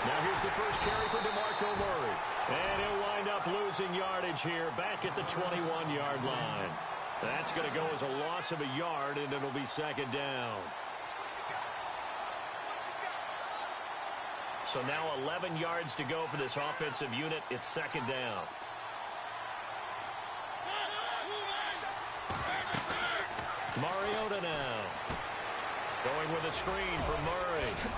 Now here's the first carry for DeMarco Murray. And he'll wind up losing yardage here back at the 21-yard line. That's going to go as a loss of a yard, and it'll be second down. So now 11 yards to go for this offensive unit. It's second down. Mariota now. Going with a screen for Murray.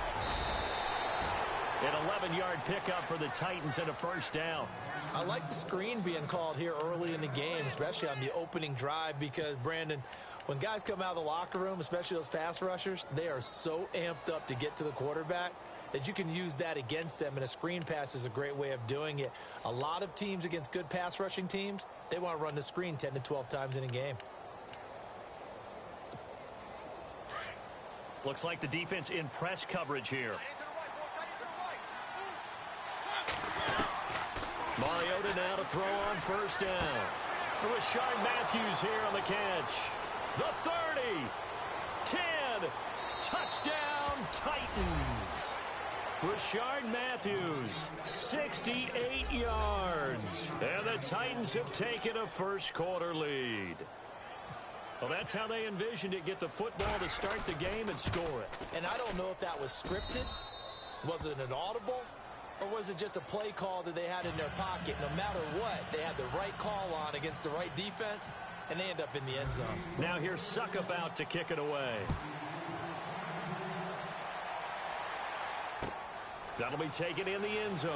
An 11-yard pickup for the Titans and a first down. I like the screen being called here early in the game, especially on the opening drive, because, Brandon, when guys come out of the locker room, especially those pass rushers, they are so amped up to get to the quarterback that you can use that against them, and a screen pass is a great way of doing it. A lot of teams against good pass rushing teams, they want to run the screen 10 to 12 times in a game. Looks like the defense in press coverage here. Mariota now to throw on first down. Rashard Matthews here on the catch. The 30. 10. Touchdown, Titans. Rashard Matthews, 68 yards. And the Titans have taken a first-quarter lead. Well, that's how they envisioned it. Get the football to start the game and score it. And I don't know if that was scripted. Was it an audible? Or was it just a play call that they had in their pocket? No matter what, they had the right call on against the right defense, and they end up in the end zone. Now here's Suckup out to kick it away. That'll be taken in the end zone.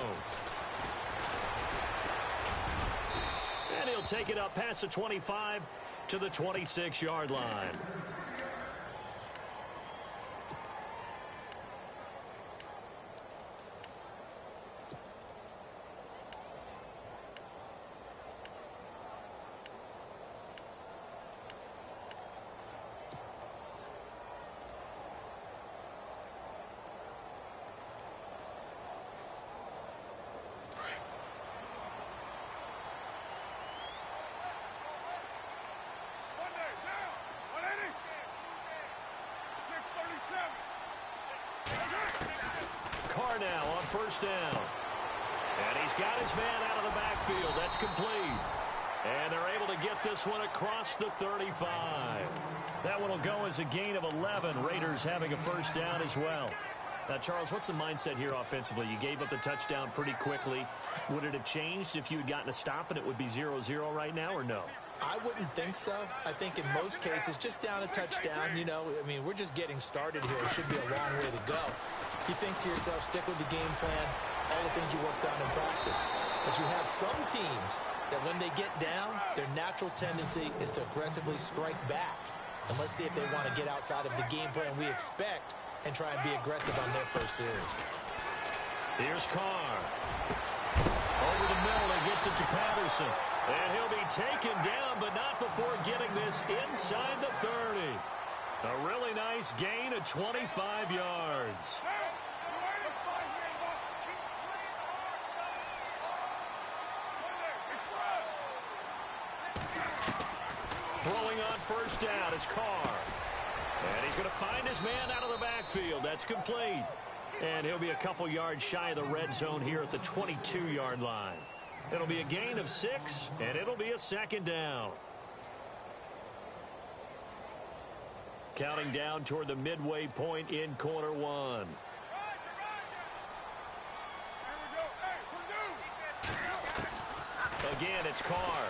And he'll take it up past the 25 to the 26-yard line. Now on first down. And he's got his man out of the backfield. That's complete. And they're able to get this one across the 35. That one will go as a gain of 11. Raiders having a first down as well. Now, Charles, what's the mindset here offensively? You gave up the touchdown pretty quickly. Would it have changed if you had gotten a stop and it would be 0-0 right now, or no? I wouldn't think so. I think in most cases, just down a touchdown, you know, I mean, we're just getting started here. It should be a long way to go. You think to yourself, stick with the game plan, all the things you worked on in practice. But you have some teams that when they get down, their natural tendency is to aggressively strike back. And let's see if they want to get outside of the game plan we expect and try and be aggressive on their first series. Here's Carr. Over the middle, and gets it to Patterson. And he'll be taken down, but not before getting this inside the 30. A really nice gain of 25 yards. Throwing on first down is Carr. And he's going to find his man out of the backfield. That's complete. And he'll be a couple yards shy of the red zone here at the 22-yard line. It'll be a gain of 6, and it'll be a second down. Counting down toward the midway point in quarter one. Again, it's Carr.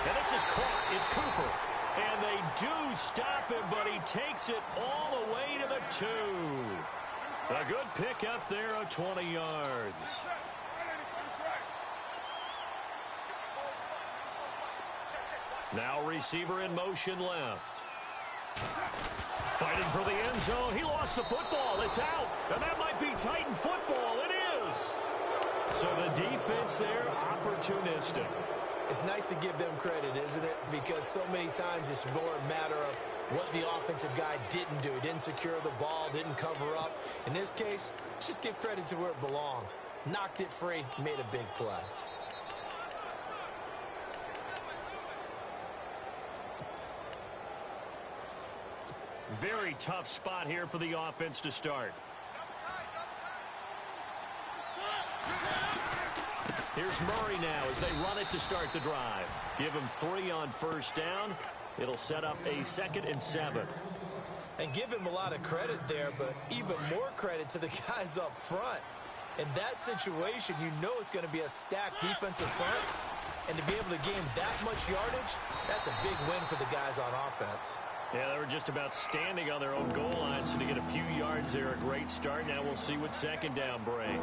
And this is caught. It's Cooper. And they do stop him, but he takes it all the way to the 2. A good pickup there of 20 yards. Now receiver in motion left. Fighting for the end zone. He lost the football. It's out. And that might be Titan football. It is. So the defense there, opportunistic. It's nice to give them credit, isn't it? Because so many times it's more a matter of what the offensive guy didn't do. Didn't secure the ball, didn't cover up. In this case, let's just give credit to where it belongs. Knocked it free, made a big play. Very tough spot here for the offense to start. Here's Murray now as they run it to start the drive. Give him 3 on first down. It'll set up a 2nd and 7. And give him a lot of credit there, but even more credit to the guys up front. In that situation, you know it's going to be a stacked defensive front. And to be able to gain that much yardage, that's a big win for the guys on offense. Yeah, they were just about standing on their own goal line, so to get a few yards there, a great start. Now we'll see what 2nd down brings.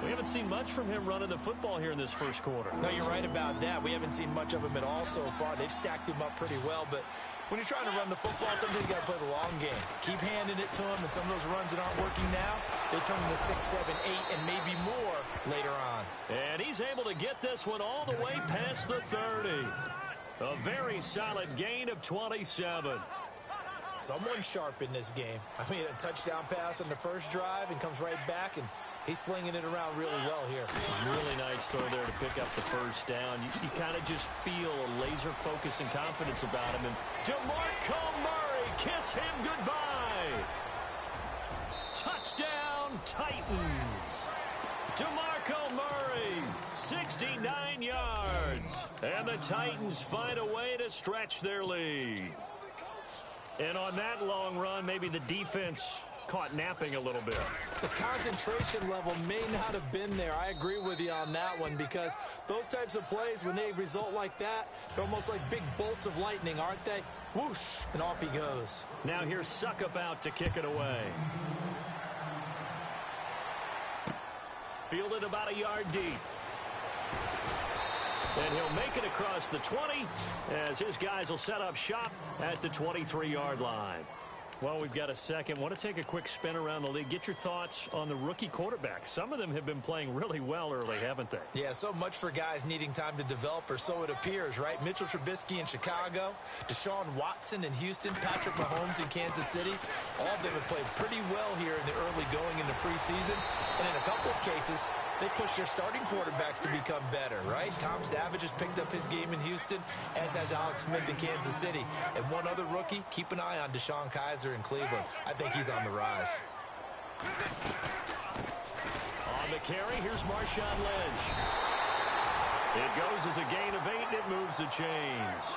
We haven't seen much from him running the football here in this first quarter. No, you're right about that. We haven't seen much of him at all so far. They've stacked him up pretty well, but when you're trying to run the football, sometimes you got to play the long game. Keep handing it to him, and some of those runs that aren't working now, they turn into 6, 7, 8, and maybe more later on. And he's able to get this one all the way past the 30. A very solid gain of 27. Someone sharp in this game. I mean, a touchdown pass on the first drive and comes right back, and he's flinging it around really well here. Really nice throw there to pick up the first down. You kind of just feel a laser focus and confidence about him. And DeMarco Murray, kiss him goodbye. Touchdown, Titans. DeMarco Murray, 69 yards. And the Titans find a way to stretch their lead. And on that long run, maybe the defense caught napping a little bit. The concentration level may not have been there. I agree with you on that one, because those types of plays, when they result like that, they're almost like big bolts of lightning, aren't they? Whoosh, and off he goes. Now here's Suckup out to kick it away. Fielded about a yard deep. And he'll make it across the 20 as his guys will set up shop at the 23-yard line. Well, we've got a second. Want to take a quick spin around the league. Get your thoughts on the rookie quarterbacks. Some of them have been playing really well early, haven't they? Yeah, so much for guys needing time to develop, or so it appears, right? Mitchell Trubisky in Chicago, Deshaun Watson in Houston, Patrick Mahomes in Kansas City. All of them have played pretty well here in the early going in the preseason. And in a couple of cases, they pushed their starting quarterbacks to become better, right? Tom Savage has picked up his game in Houston, as has Alex Smith in Kansas City. And one other rookie, keep an eye on Deshaun Kaiser in Cleveland. I think he's on the rise. On the carry, here's Marshawn Lynch. It goes as a gain of 8, and it moves the chains.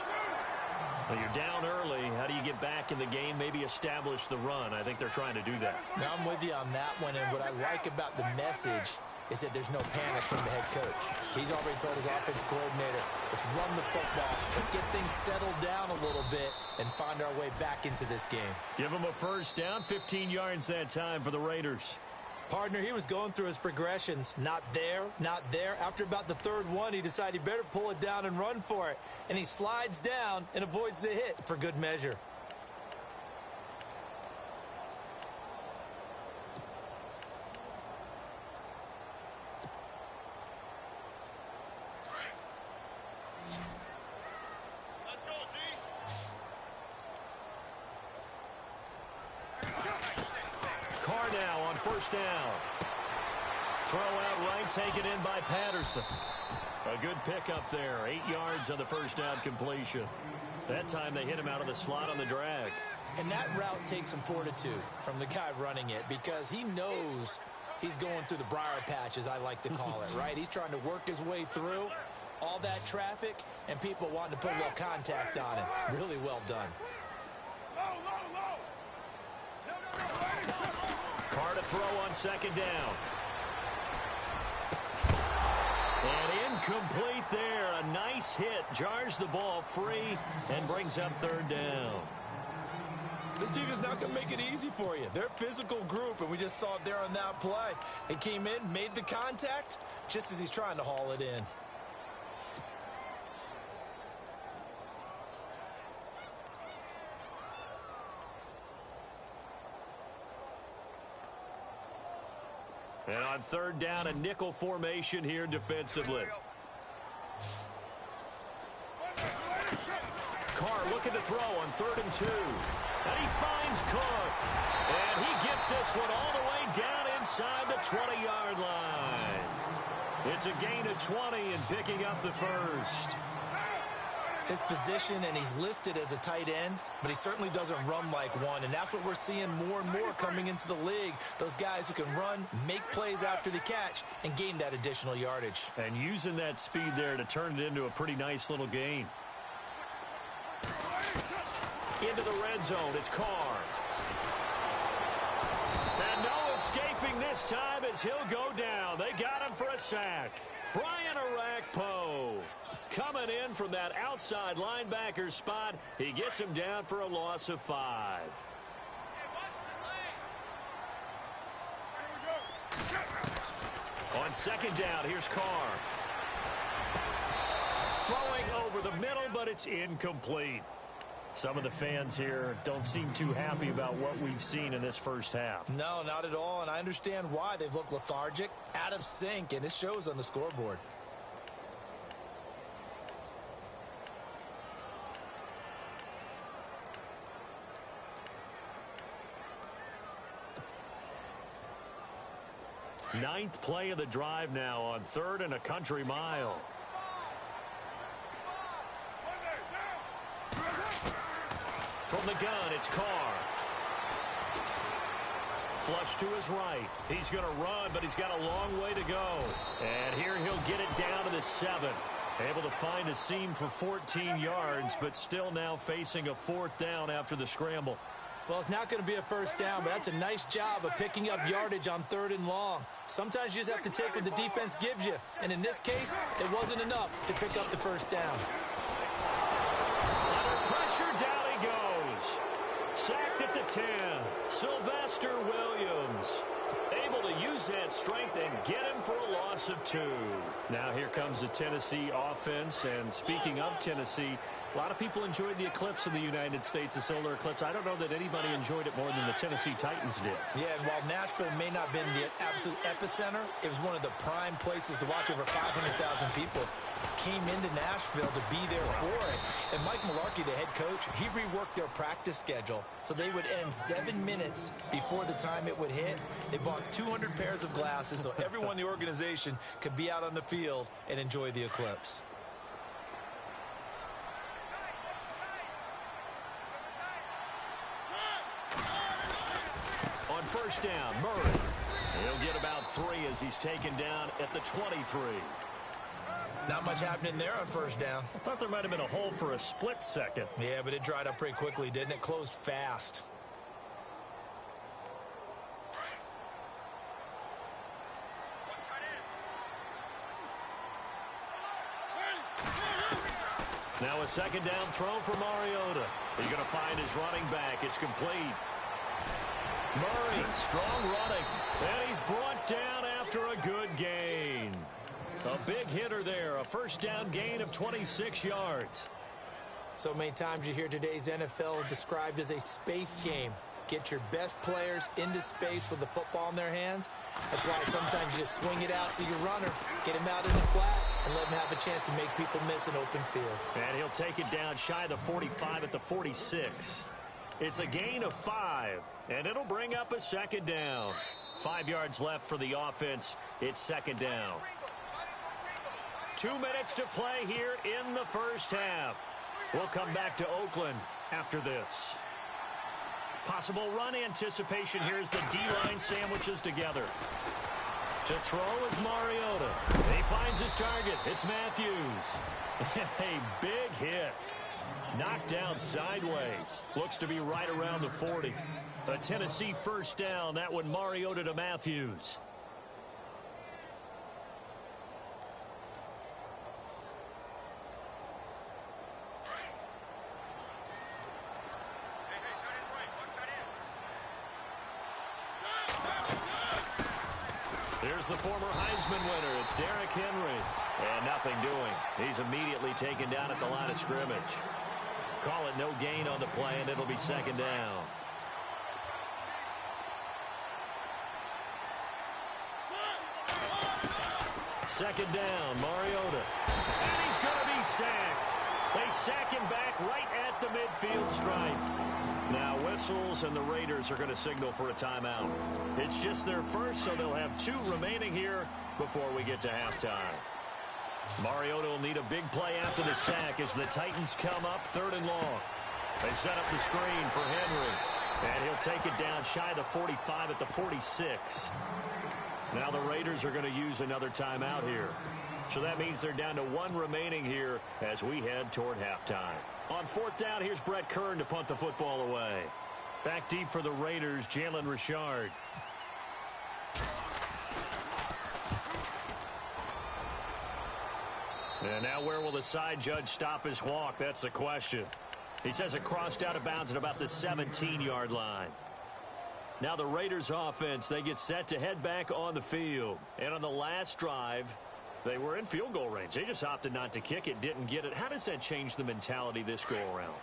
Well, you're down early. How do you get back in the game? Maybe establish the run. I think they're trying to do that. Now, I'm with you on that one, and what I like about the message is that there's no panic from the head coach. He's already told his offensive coordinator, let's run the football. Let's get things settled down a little bit and find our way back into this game. Give him a first down, 15 yards that time for the Raiders. Partner, he was going through his progressions. Not there, not there. After about the third one, he decided he better pull it down and run for it. And he slides down and avoids the hit for good measure. First down. Throw out right, taken in by Patterson. A good pickup there. 8 yards on the first down completion. That time they hit him out of the slot on the drag. And that route takes some fortitude from the guy running it, because he knows he's going through the briar patch, as I like to call it, right? He's trying to work his way through all that traffic and people wanting to put a little contact on him. Really well done. Carr to throw on second down. And incomplete there. A nice hit. Jars the ball free and brings up third down. This team is not going to make it easy for you. They're a physical group, and we just saw it there on that play. He came in, made the contact, just as he's trying to haul it in. And on third down, a nickel formation here defensively. Carr looking to throw on 3rd and 2. And he finds Cook. And he gets this one all the way down inside the 20-yard line. It's a gain of 20 and picking up the first. His position, and he's listed as a tight end, but he certainly doesn't run like one, and that's what we're seeing more and more coming into the league. Those guys who can run, make plays after the catch, and gain that additional yardage. And using that speed there to turn it into a pretty nice little gain. Into the red zone, it's Carr. And no escaping this time as he'll go down. They got him for a sack. Brian Arakpo coming in from that outside linebacker spot. He gets him down for a loss of 5. On second down, here's Carr. Throwing over the middle, but it's incomplete. Some of the fans here don't seem too happy about what we've seen in this first half. No, not at all, and I understand why. They've looked lethargic, out of sync, and it shows on the scoreboard. Ninth play of the drive now on 3rd and a country mile. From the gun, it's Carr. Flush to his right. He's going to run, but he's got a long way to go. And here he'll get it down to the 7. Able to find a seam for 14 yards, but still now facing a 4th down after the scramble. Well, it's not going to be a first down, but that's a nice job of picking up yardage on 3rd and long. Sometimes you just have to take what the defense gives you. And in this case, it wasn't enough to pick up the first down. Under pressure, down he goes. Sacked at the 10. Sylvester Williams. Able to use that strength and get him for a loss of 2. Now here comes the Tennessee offense. And speaking of Tennessee, a lot of people enjoyed the eclipse in the United States, the solar eclipse. I don't know that anybody enjoyed it more than the Tennessee Titans did. Yeah, and while Nashville may not have been the absolute epicenter, it was one of the prime places to watch. Over 500,000 people came into Nashville to be there for it. And Mike Mularkey, the head coach, he reworked their practice schedule so they would end 7 minutes before the time it would hit. They bought 200 pairs of glasses so everyone in the organization could be out on the field and enjoy the eclipse. On first down, Murray. He'll get about 3 as he's taken down at the 23. Not much happening there on first down. I thought there might have been a hole for a split second. Yeah, but it dried up pretty quickly, didn't it? Closed fast. Now a second down throw for Mariota. He's going to find his running back. It's complete. Murray, strong running. And he's brought down after a good gain. A big hitter there. A first down gain of 26 yards. So many times you hear today's NFL described as a space game. Get your best players into space with the football in their hands. That's why sometimes you just swing it out to your runner, get him out in the flat, and let him have a chance to make people miss an open field. And he'll take it down shy of the 45 at the 46. It's a gain of 5, and it'll bring up a second down. 5 yards left for the offense. It's second down. 2 minutes to play here in the first half. We'll come back to Oakland after this. Possible run anticipation. Here's the D-line sandwiches together. To throw is Mariota. He finds his target. It's Matthews. A big hit. Knocked down sideways. Looks to be right around the 40. A Tennessee first down. That one Mariota to Matthews. Here's the former Heisman winner. It's Derrick Henry. And nothing doing. He's immediately taken down at the line of scrimmage. Call it no gain on the play, and it'll be second down. Second down, Mariota. And he's going to be sacked. They sack him back right at the midfield stripe. Now whistles, and the Raiders are going to signal for a timeout. It's just their first, so they'll have 2 remaining here before we get to halftime. Mariota will need a big play after the sack as the Titans come up 3rd and long. They set up the screen for Henry. And he'll take it down shy of the 45 at the 46. Now the Raiders are going to use another timeout here. So that means they're down to 1 remaining here as we head toward halftime. On 4th down, here's Brett Kern to punt the football away. Back deep for the Raiders, Jalen Richard. And now where will the side judge stop his walk? That's the question. He says it crossed out of bounds at about the 17-yard line. Now the Raiders offense, they get set to head back on the field. And on the last drive, they were in field goal range. They just opted not to kick it, didn't get it. How does that change the mentality this go-around?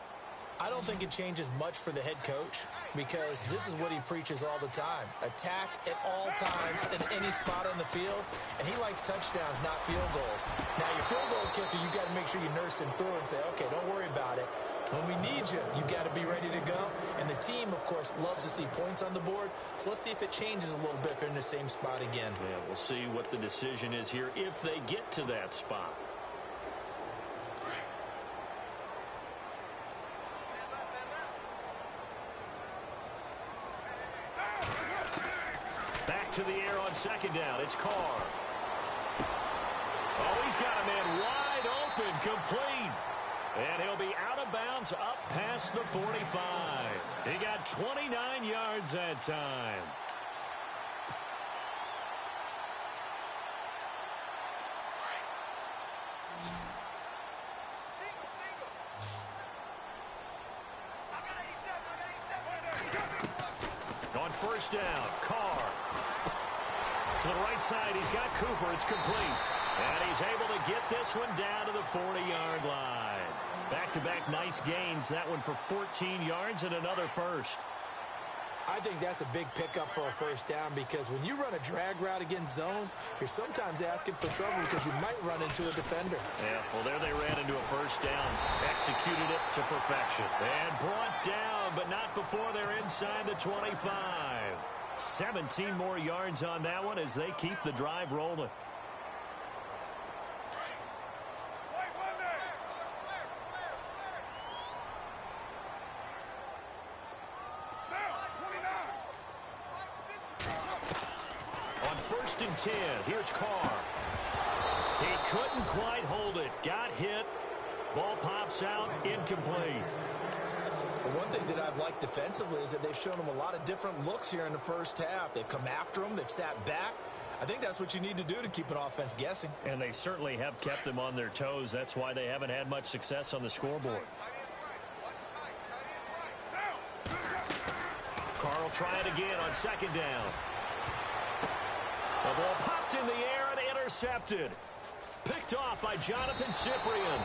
I don't think it changes much for the head coach because this is what he preaches all the time. Attack at all times in any spot on the field, and he likes touchdowns, not field goals. Now, your field goal kicker, you got to make sure you nurse him through and say, okay, don't worry about it. When we need you, you've got to be ready to go. And the team, of course, loves to see points on the board. So let's see if it changes a little bit if they're in the same spot again. Yeah, we'll see what the decision is here if they get to that spot. Back to the air on 2nd down. It's Carr. Oh, he's got a man wide open, complete. And he'll be out of bounds up past the 45. He got 29 yards that time. On 1st down, Carr. To the right side, he's got Cooper. It's complete. And he's able to get this one down to the 40-yard line. Back-to-back nice gains. That one for 14 yards and another first. I think that's a big pickup for a 1st down because when you run a drag route against zone, you're sometimes asking for trouble because you might run into a defender. Yeah, well, there they ran into a 1st down. Executed it to perfection. And brought down, but not before they're inside the 25. 17 more yards on that one as they keep the drive rolling. On 1st and 10, here's Carr. He couldn't quite hold it. Got hit. Ball pops out, incomplete. The one thing that I've liked defensively is that they've shown him a lot of different looks here in the 1st half. They've come after him. They've sat back. I think that's what you need to do to keep an offense guessing. And they certainly have kept them on their toes. That's why they haven't had much success on the scoreboard. Carr will try it again on 2nd down. The ball popped in the air and intercepted. Picked off by Jonathan Cyprien.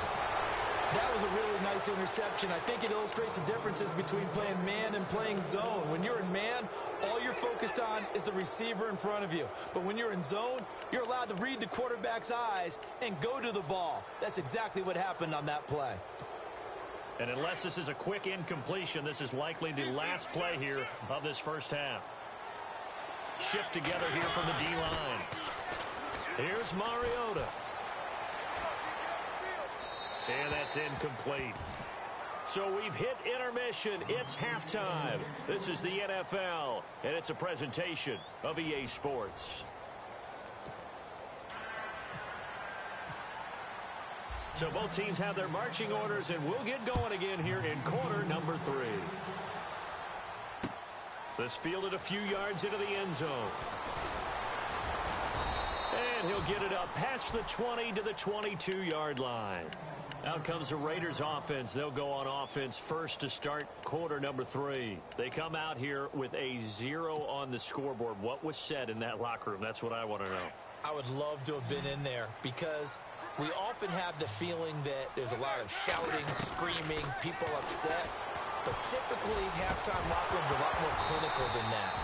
That was a really nice interception. I think it illustrates the differences between playing man and playing zone. When you're in man, all you're focused on is the receiver in front of you. But when you're in zone, you're allowed to read the quarterback's eyes and go to the ball. That's exactly what happened on that play. And unless this is a quick incompletion, this is likely the last play here of this 1st half. Shift together here from the D-line. Here's Mariota. And that's incomplete. So we've hit intermission. It's halftime. This is the NFL, and it's a presentation of EA Sports. So both teams have their marching orders, and we'll get going again here in quarter number 3. This fielded a few yards into the end zone. And he'll get it up past the 20 to the 22-yard line. Out comes the Raiders offense. They'll go on offense first to start quarter number 3. They come out here with a 0 on the scoreboard. What was said in that locker room? That's what I want to know. I would love to have been in there because we often have the feeling that there's a lot of shouting, screaming, people upset. But typically, halftime locker rooms are a lot more clinical than that.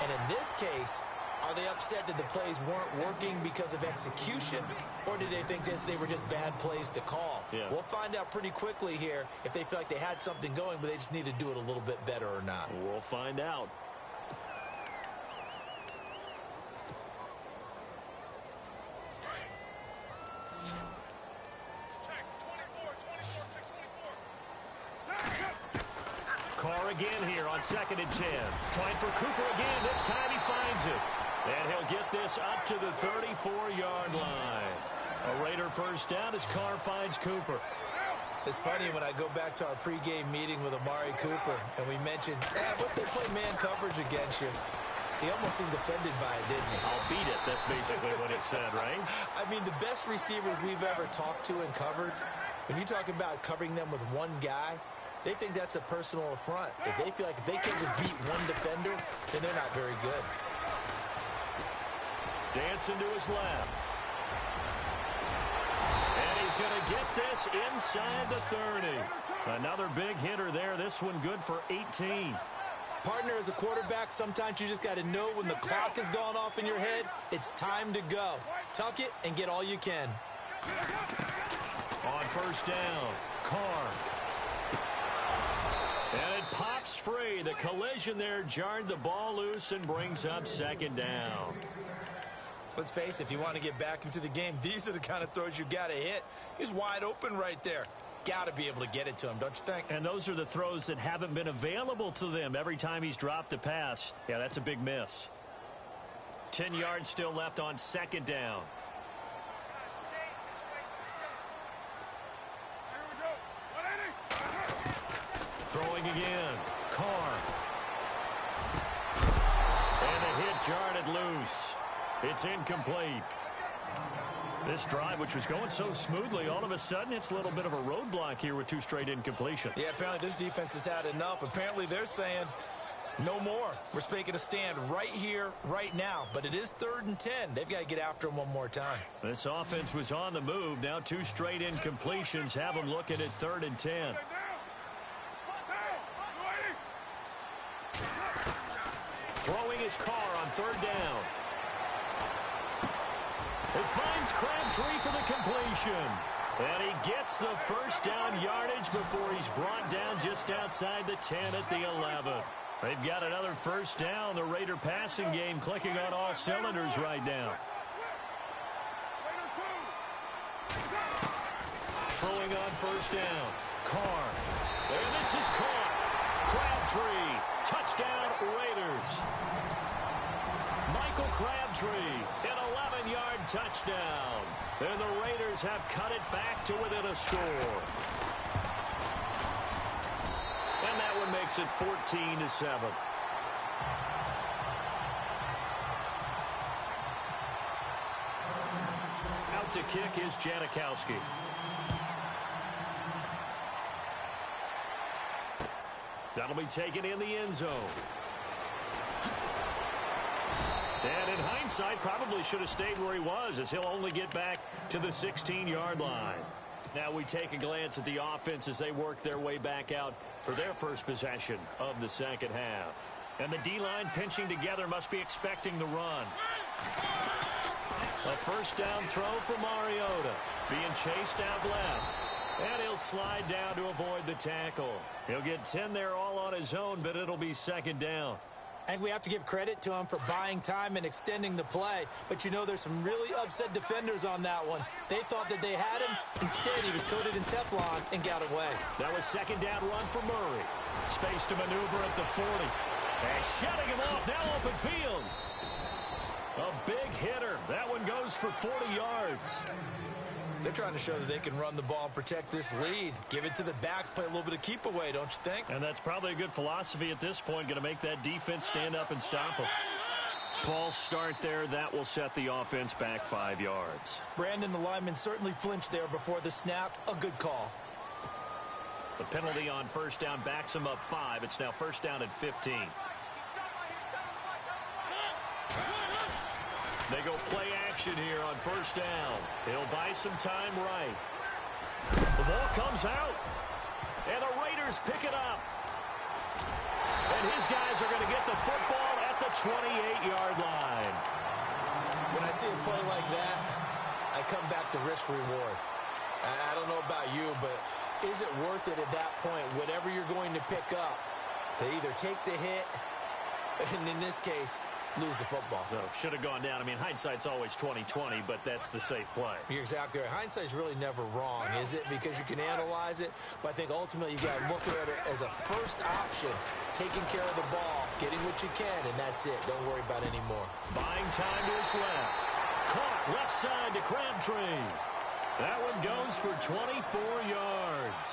And in this case, are they upset that the plays weren't working because of execution, or did they think they were just bad plays to call? Yeah. We'll find out pretty quickly here if they feel like they had something going, but they just need to do it a little bit better or not. We'll find out. again here on 2nd and 10. Trying for Cooper again. This time he finds it. And he'll get this up to the 34-yard line. A Raider first down as Carr finds Cooper. It's funny when I go back to our pregame meeting with Amari Cooper, and we mentioned, what if they play man coverage against you? He almost seemed offended by it, didn't he? I'll beat it. That's basically what he said, right? I mean, the best receivers we've ever talked to and covered, when you talk about covering them with one guy, they think that's a personal affront. If they feel like if they can't just beat one defender, then they're not very good. Dancing to his left. And he's going to get this inside the 30. Another big hitter there. This one good for 18. Partner, as a quarterback, sometimes you just got to know when the clock has gone off in your head, it's time to go. Tuck it and get all you can. On first down, Carr. And it pops free. The collision there jarred the ball loose and brings up 2nd down. Let's face it, if you want to get back into the game, these are the kind of throws you got to hit. He's wide open right there. Got to be able to get it to him, don't you think? And those are the throws that haven't been available to them every time he's dropped a pass. Yeah, that's a big miss. 10 yards still left on 2nd down. Throwing again. Carr. And the hit jarred it loose. It's incomplete. This drive, which was going so smoothly, all of a sudden it's a little bit of a roadblock here with 2 straight incompletions. Yeah, apparently this defense has had enough. Apparently they're saying no more. We're making a stand right here, right now. But it is 3rd and 10. They've got to get after him one more time. This offense was on the move. Now 2 straight incompletions have them looking at 3rd and 10. Throwing his Carr on 3rd down. It finds Crabtree for the completion. And he gets the first down yardage before he's brought down just outside the 10 at the 11. They've got another first down. The Raider passing game clicking on all cylinders right now. Throwing on first down. Carr. And this is caught. Crabtree. Touchdown, Raiders. Michael Crabtree, an 11-yard touchdown. And the Raiders have cut it back to within a score. And that one makes it 14-7. Out to kick is Janikowski. That'll be taken in the end zone. And in hindsight, probably should have stayed where he was, as he'll only get back to the 16-yard line. Now we take a glance at the offense as they work their way back out for their first possession of the second half. And the D-line pinching together, must be expecting the run. A first down throw for Mariota, being chased out left. And he'll slide down to avoid the tackle. He'll get 10 there all on his own, but it'll be 2nd down. And we have to give credit to him for buying time and extending the play. But you know, there's some really upset defenders on that one. They thought that they had him. Instead, he was coated in Teflon and got away. That was 2nd down run for Murray. Space to maneuver at the 40. And shutting him off, now open field. A big hitter. That one goes for 40 yards. They're trying to show that they can run the ball and protect this lead. Give it to the backs, play a little bit of keep away, don't you think? And that's probably a good philosophy at this point, going to make that defense stand up and stop them. False start there. That will set the offense back 5 yards. Brandon, the lineman, certainly flinched there before the snap. A good call. The penalty on first down backs him up 5. It's now first down at 15. They go play action here on first down. He'll buy some time right. The ball comes out. And the Raiders pick it up. And his guys are going to get the football at the 28-yard line. When I see a play like that, I come back to risk reward. I don't know about you, but is it worth it at that point, whatever you're going to pick up, to either take the hit, and in this case, lose the football. So should have gone down. I mean, hindsight's always 20/20, but that's the safe play. You're exactly right. Hindsight's really never wrong, is it? Because you can analyze it, but I think ultimately you got to look at it as a first option, taking care of the ball, getting what you can, and that's it. Don't worry about any more. Buying time to his left. Caught left side to Crabtree. That one goes for 24 yards.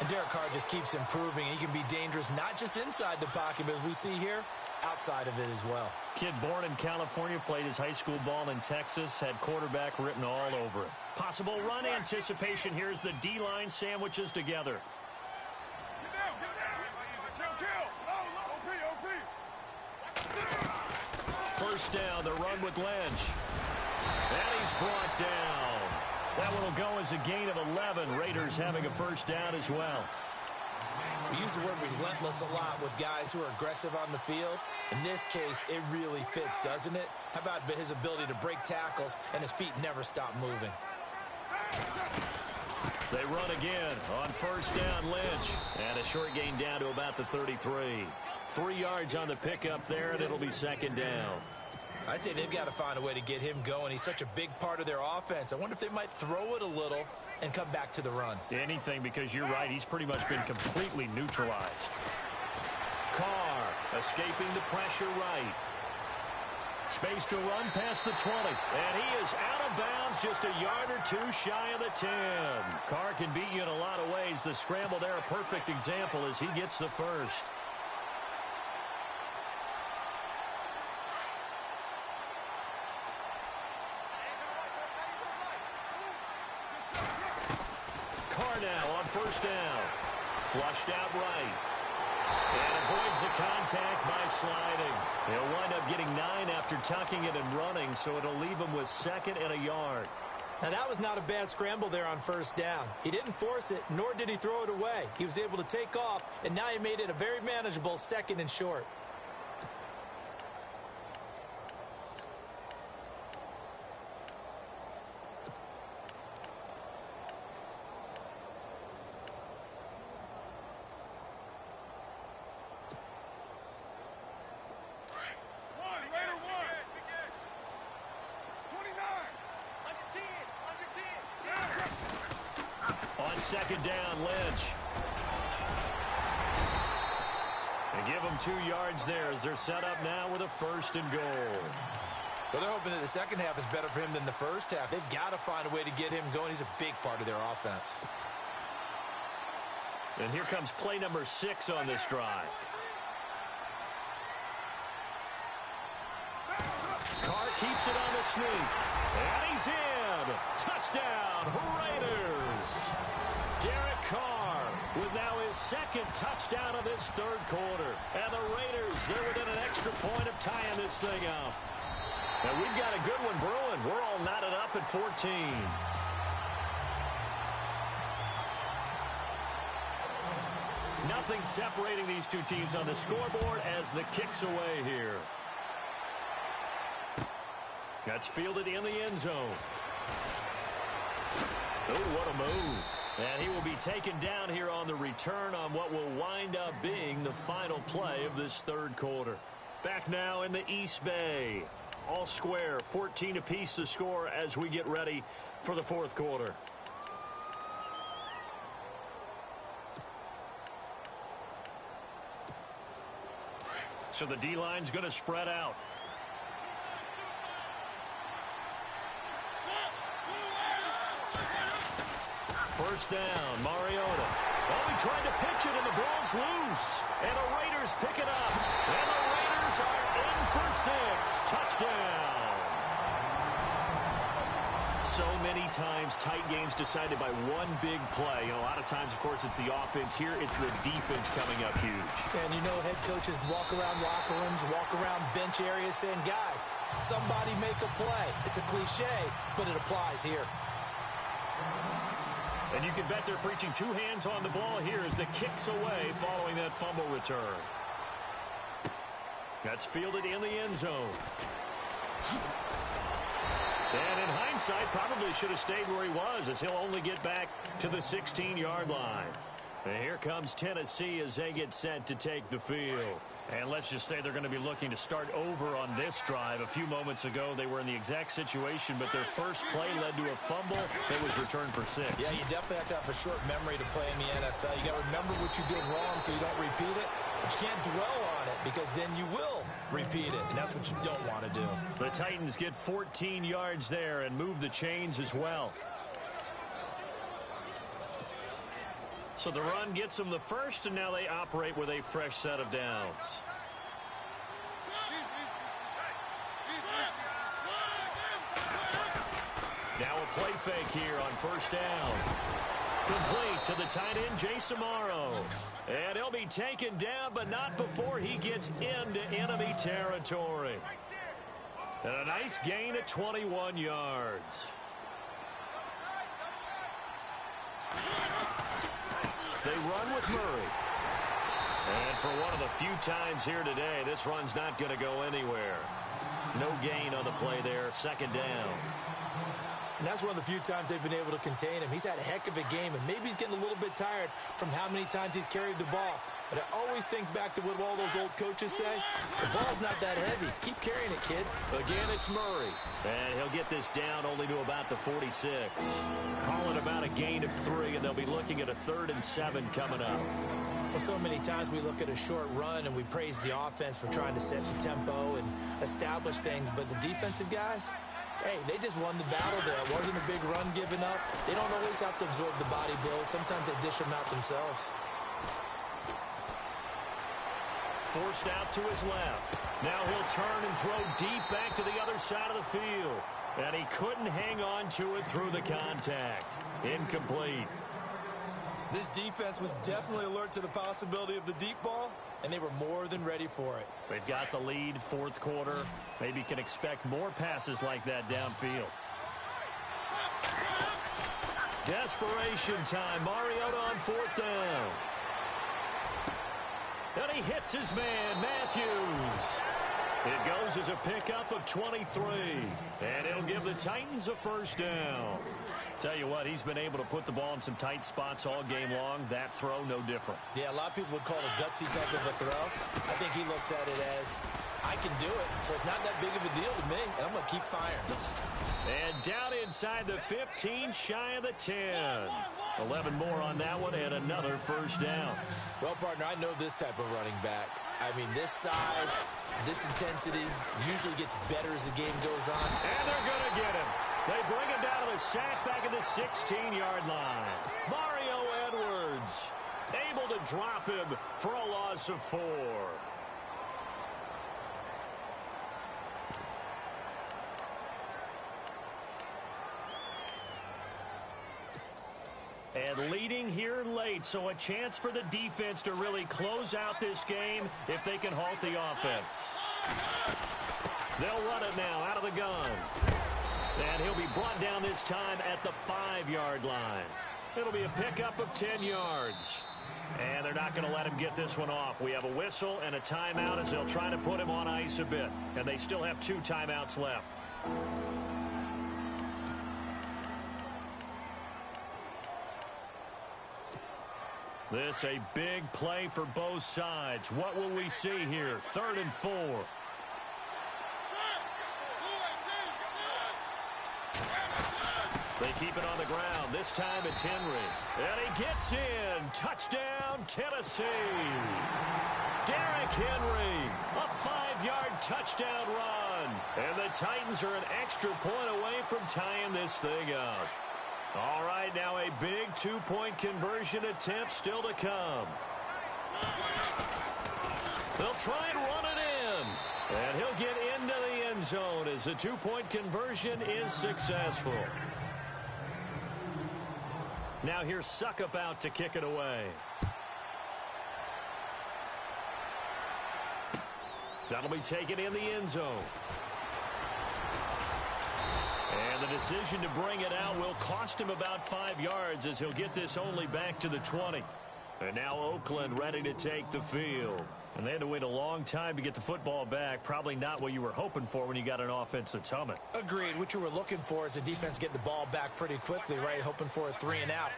And Derek Carr just keeps improving. He can be dangerous not just inside the pocket, but as we see here, outside of it as well. Kid born in California, played his high school ball in Texas, had quarterback written all over it. Possible run anticipation. Here's the D-line sandwiches together. First down, the run with Lynch. And he's brought down. That one will go as a gain of 11. Raiders having a first down as well. We use the word relentless a lot with guys who are aggressive on the field. In this case, it really fits, doesn't it? How about his ability to break tackles and his feet never stop moving? They run again on first down, Lynch. And a short gain down to about the 33. 3 yards on the pickup there, and it'll be second down. I'd say they've got to find a way to get him going. He's such a big part of their offense. I wonder if they might throw it a little and come back to the run. Anything, because you're right. He's pretty much been completely neutralized. Carr escaping the pressure right. Space to run past the 20. And he is out of bounds, just a yard or two shy of the 10. Carr can beat you in a lot of ways. The scramble there, a perfect example as he gets the first. Now on first down. Flushed out right. And avoids the contact by sliding. He'll wind up getting 9 after tucking it and running, so it'll leave him with 2nd and a yard. Now, that was not a bad scramble there on first down. He didn't force it, nor did he throw it away. He was able to take off, and now he made it a very manageable 2nd and short. Second down, Lynch. And give him 2 yards there as they're set up now with a 1st and goal. Well, they're hoping that the second half is better for him than the first half. They've got to find a way to get him going. He's a big part of their offense. And here comes play number 6 on this drive. Carr keeps it on the sneak. And he's in. Touchdown, Raiders. Derek Carr with now his 2nd touchdown of this 3rd quarter. And the Raiders, they're within an extra point of tying this thing up. And we've got a good one brewing. We're all knotted up at 14. Nothing separating these two teams on the scoreboard as the kick's away here. That's fielded in the end zone. Oh, what a move. And he will be taken down here on the return on what will wind up being the final play of this 3rd quarter. Back now in the East Bay. All square, 14 apiece to score as we get ready for the 4th quarter. So the D-line's going to spread out. First down, Mariota. Oh, he tried to pitch it, and the ball's loose. And the Raiders pick it up. And the Raiders are in for 6. Touchdown. So many times, tight games decided by one big play. You know, a lot of times, of course, it's the offense. Here, it's the defense coming up huge. And you know, head coaches walk around locker rooms, walk around bench areas saying, guys, somebody make a play. It's a cliche, but it applies here. And you can bet they're preaching 2 hands on the ball here as the kick's away following that fumble return. That's fielded in the end zone. And in hindsight, probably should have stayed where he was as he'll only get back to the 16-yard line. And here comes Tennessee as they get set to take the field. And let's just say they're going to be looking to start over on this drive. A few moments ago, they were in the exact situation, but their first play led to a fumble that was returned for 6. Yeah, you definitely have to have a short memory to play in the NFL. You got to remember what you did wrong so you don't repeat it, but you can't dwell on it because then you will repeat it, and that's what you don't want to do. The Titans get 14 yards there and move the chains as well. So the run gets them the first, and now they operate with a fresh set of downs. Now a play fake here on first down. Complete to the tight end, Jason Morrow. And he'll be taken down, but not before he gets into enemy territory. And a nice gain at 21 yards. They run with Murray. And for one of the few times here today, this run's not going to go anywhere. No gain on the play there, second down. And that's one of the few times they've been able to contain him. He's had a heck of a game, and maybe he's getting a little bit tired from how many times he's carried the ball. But I always think back to what all those old coaches say. The ball's not that heavy. Keep carrying it, kid. Again, it's Murray. And he'll get this down only to about the 46. Call it about a gain of 3, and they'll be looking at a 3rd and 7 coming up. Well, so many times we look at a short run and we praise the offense for trying to set the tempo and establish things. But the defensive guys, hey, they just won the battle there. It wasn't a big run given up. They don't always have to absorb the body blows. Sometimes they dish them out themselves. Forced out to his left. Now he'll turn and throw deep back to the other side of the field. And he couldn't hang on to it through the contact. Incomplete. This defense was definitely alert to the possibility of the deep ball, and they were more than ready for it. They've got the lead, 4th quarter. Maybe can expect more passes like that downfield. Desperation time. Mariota on 4th down. And he hits his man, Matthews. It goes as a pickup of 23. And it'll give the Titans a first down. Tell you what, he's been able to put the ball in some tight spots all game long. That throw, no different. Yeah, a lot of people would call it a gutsy type of a throw. I think he looks at it as, I can do it, so it's not that big of a deal to me, and I'm going to keep firing. And down inside the 15, shy of the 10. 11 more on that one, and another first down. Well, partner, I know this type of running back. I mean, this size, this intensity usually gets better as the game goes on. And they're going to get him. They bring him down to the sack back at the 16-yard line. Mario Edwards able to drop him for a loss of 4. And leading here late, so a chance for the defense to really close out this game if they can halt the offense. They'll run it now out of the gun. And he'll be brought down this time at the 5-yard line. It'll be a pickup of 10 yards. And they're not going to let him get this one off. We have a whistle and a timeout as they'll try to put him on ice a bit. And they still have 2 timeouts left. This a big play for both sides. What will we see here? 3rd and 4. They keep it on the ground. This time it's Henry. And he gets in. Touchdown, Tennessee. Derrick Henry, a 5-yard touchdown run. And the Titans are an extra point away from tying this thing up. All right, now a big 2-point conversion attempt still to come. They'll try and run it in. And he'll get into the end zone as the 2-point conversion is successful. Now here's Suckup out to kick it away. That'll be taken in the end zone. And the decision to bring it out will cost him about 5 yards as he'll get this only back to the 20. And now Oakland ready to take the field. And they had to wait a long time to get the football back. Probably not what you were hoping for when you got an offense that's humming. Agreed. What you were looking for is the defense getting the ball back pretty quickly, right? Hoping for a 3 and out.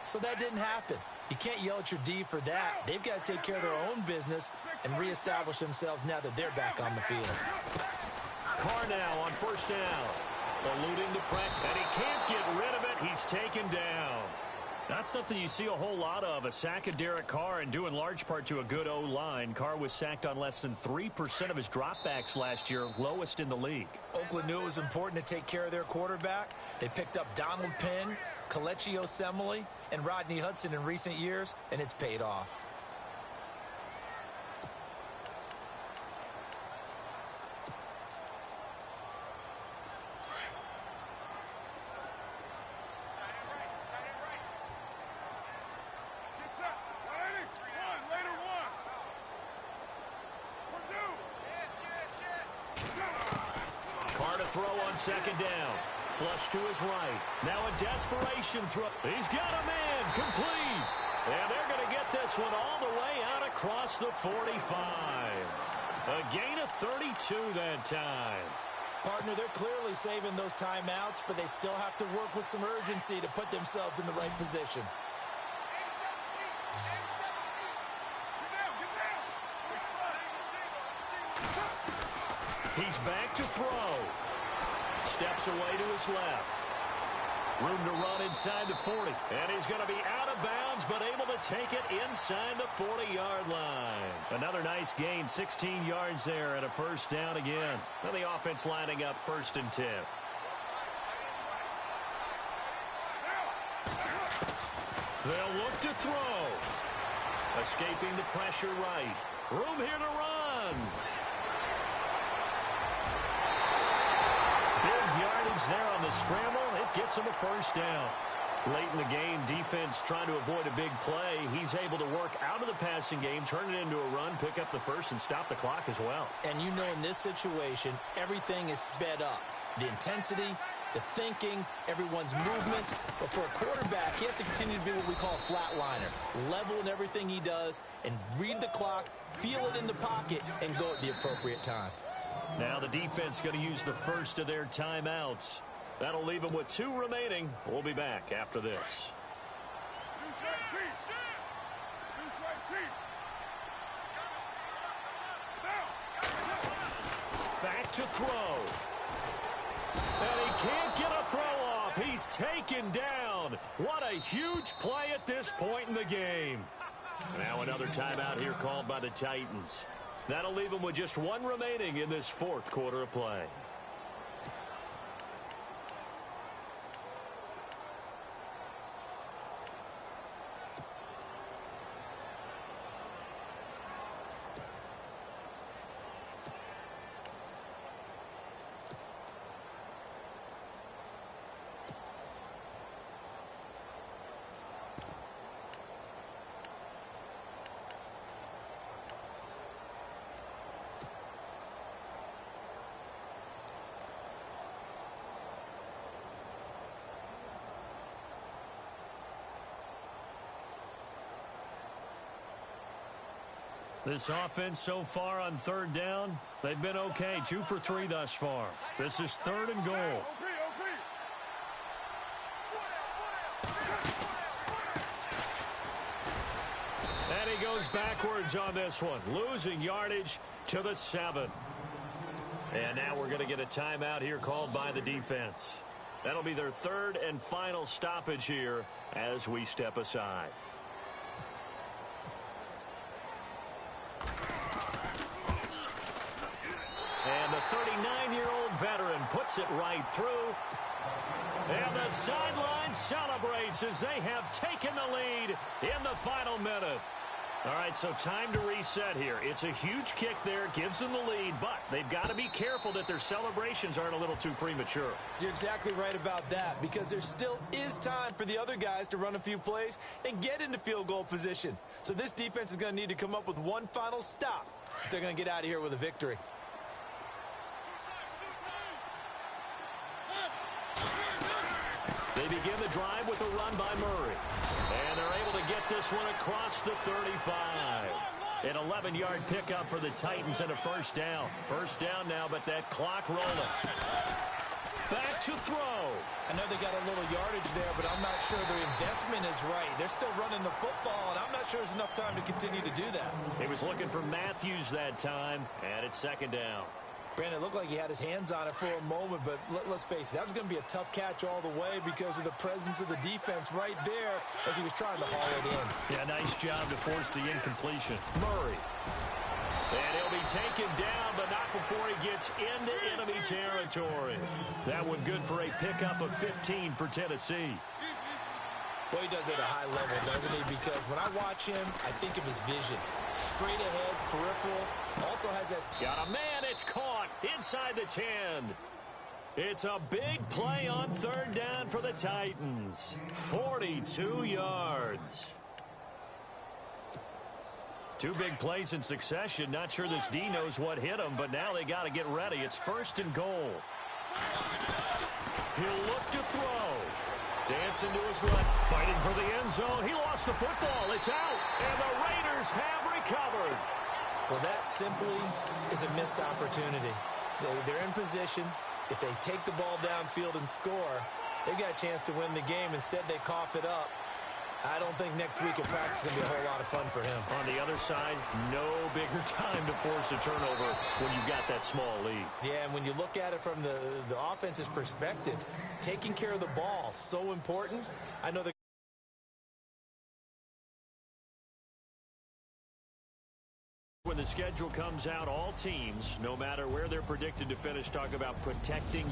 So that didn't happen. You can't yell at your D for that. They've got to take care of their own business and reestablish themselves now that they're back on the field. Carr now on first down. Eluding the press, and he can't get rid of it. He's taken down. Not something you see a whole lot of, a sack of Derek Carr, and due in large part to a good O-line. Carr was sacked on less than 3% of his dropbacks last year, lowest in the league. Oakland knew it was important to take care of their quarterback. They picked up Donald Penn, Kelechi Osemele, and Rodney Hudson in recent years, and it's paid off. Throw on second down. Flush to his right. Now a desperation throw. He's got a man. Complete. And they're going to get this one all the way out across the 45. A gain of 32 that time. Partner, they're clearly saving those timeouts, but they still have to work with some urgency to put themselves in the right position. He's back to throw. Steps away to his left. Room to run inside the 40. And he's going to be out of bounds, but able to take it inside the 40-yard line. Another nice gain, 16 yards there, and a first down again. Now the offense lining up 1st and 10. They'll look to throw. Escaping the pressure right. Room here to run. Big yardage there on the scramble. It gets him a first down. Late in the game, defense trying to avoid a big play. He's able to work out of the passing game, turn it into a run, pick up the first, and stop the clock as well. And you know in this situation, everything is sped up. The intensity, the thinking, everyone's movement. But for a quarterback, he has to continue to be what we call a flatliner. Level in everything he does and read the clock, feel it in the pocket, and go at the appropriate time. Now the defense going to use the first of their timeouts. That'll leave them with 2 remaining. We'll be back after this. Back to throw. And he can't get a throw off. He's taken down. What a huge play at this point in the game. Now another timeout here called by the Titans. That'll leave them with just 1 remaining in this 4th quarter of play. This offense so far on 3rd down, they've been okay. 2 for 3 thus far. This is 3rd and goal. And he goes backwards on this one, losing yardage to the 7. And now we're going to get a timeout here called by the defense. That'll be their 3rd and final stoppage here as we step aside. And the 39-year-old veteran puts it right through. And the sideline celebrates as they have taken the lead in the final minute. All right, so time to reset here. It's a huge kick there, gives them the lead, but they've got to be careful that their celebrations aren't a little too premature. You're exactly right about that, because there still is time for the other guys to run a few plays and get into field goal position. So this defense is going to need to come up with one final stop if they're going to get out of here with a victory. They begin the drive with a run by Murray. And they're able to get this one across the 35. An 11-yard pickup for the Titans and a first down. First down now, but that clock rolling. Back to throw. I know they got a little yardage there, but I'm not sure their investment is right. They're still running the football, and I'm not sure there's enough time to continue to do that. He was looking for Matthews that time, and it's second down. Brandon, it looked like he had his hands on it for a moment, but let's face it, that was going to be a tough catch all the way because of the presence of the defense right there as he was trying to haul it in. Yeah, nice job to force the incompletion. Murray. And he'll be taken down, but not before he gets into enemy territory. That one good for a pickup of 15 for Tennessee. Well, he does it at a high level, doesn't he? Because when I watch him, I think of his vision. Straight ahead, peripheral, also has that... Got a man, it's caught inside the 10. It's a big play on third down for the Titans. 42 yards. Two big plays in succession. Not sure this D knows what hit him, but now they got to get ready. It's first and goal. He'll look to throw. Dancing to his left, fighting for the end zone. He lost the football. It's out, and the Raiders have recovered. Well, that simply is a missed opportunity. They're in position. If they take the ball downfield and score, they've got a chance to win the game. Instead, they cough it up. I don't think next week at practice is going to be a whole lot of fun for him. On the other side, no bigger time to force a turnover when you've got that small lead. Yeah, and when you look at it from the offense's perspective, taking care of the ball, so important. I know when the schedule comes out, all teams, no matter where they're predicted to finish, talk about protecting